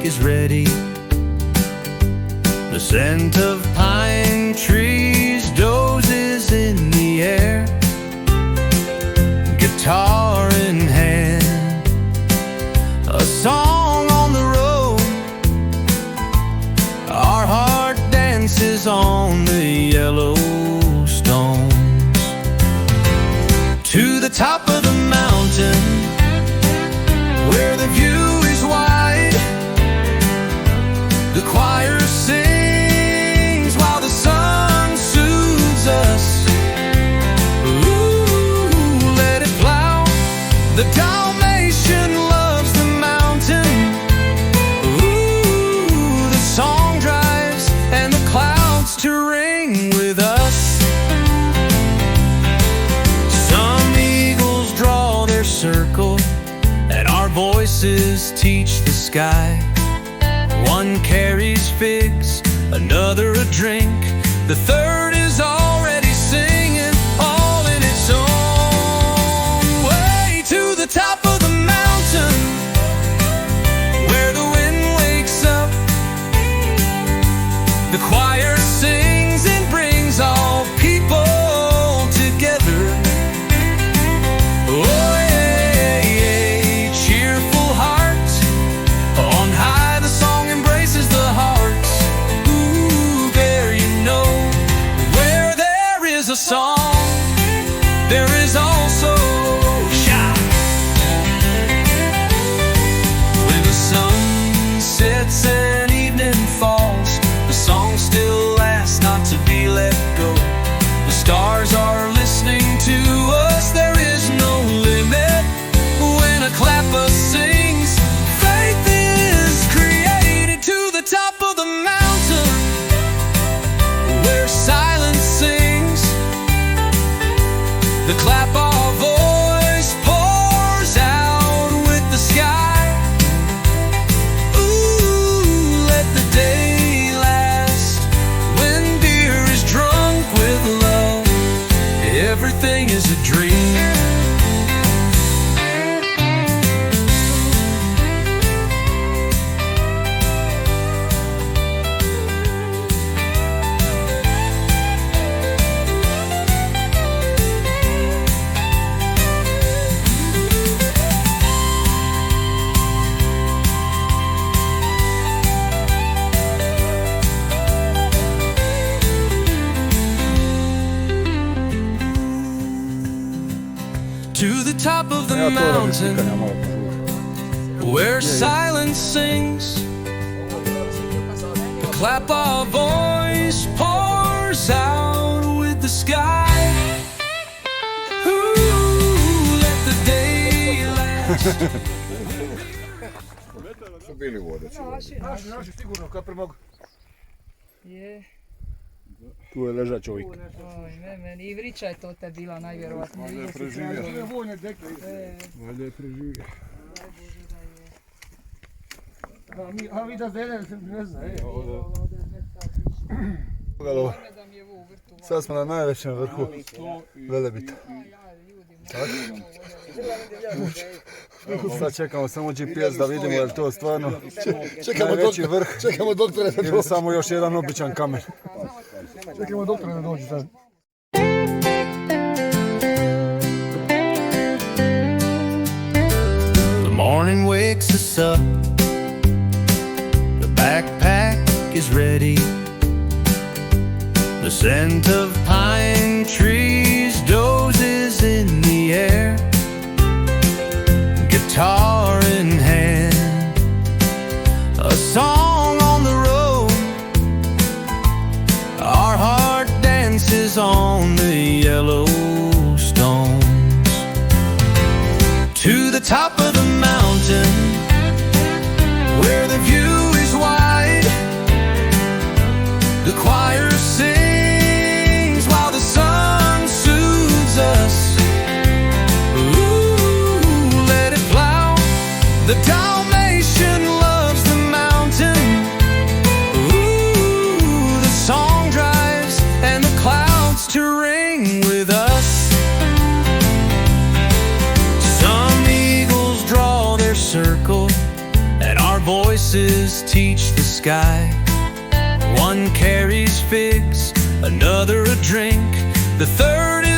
is ready. The scent of pine trees dozes in the air. Guitar in hand, a song on the road. Our heart dances on the yellow stones. To the top of the mountain, where the view is wide, the choir sings while the sun soothes us. Ooh, let it plow. The Dalmatian loves the mountain. Ooh, the song drives and the clouds to ring with us. Some eagles draw their circle, and our voices teach the sky. One carries figs, another a drink, the third is already singing, all in its own way. To the top of the mountain, where the wind wakes up, the choir sings and brings all people together. Oh yeah, yeah, cheerful heart, on high the song embraces the heart. Ooh, there you know, where there is a song, there is also shout. When the sun sets and evening falls, the song still lasts, not to be let go. The stars are listening to us, there is no limit. When a clapper sings, faith is created. To the top of the mountain, where silence sings, the clap our voice pours out with the sky. Ooh, let the day last. When beer is drunk with love, everything is a dream. To the top of the mountain, where silence sings, the clap our voice pours out with the sky. Ooh, let the day last. Su bili vode. Naši sigurno kad premog. Je. Tu je leža čovjek. Oj, meni i vrića je to te bila najvjerovatnije. Valjda je preživio. To je vojne dekle. Valjda je preživio. Daj Bože da je. A mi da zene, ne zna, Pogled, sad smo na najvećem vrhu Velebita. Sad čekamo samo GPS da vidimo je li to stvarno najveći vrh ili samo još jedan običan kamen. Čekamo doktora da dođe sad. The morning wakes us up, the backpack is ready. The scent of pine trees dozes in the air. Guitar in hand, a song on the road. Our heart dances on the yellow stones. To the top of the mountain, where the view is wide, the choir sings while the sun soothes us. Ooh, let it plow. The Dalmatian loves the mountain. Ooh, the song drives and the clouds to ring with us. Some eagles draw their circle, and our voices teach the sky. One carries figs, another a drink, the third is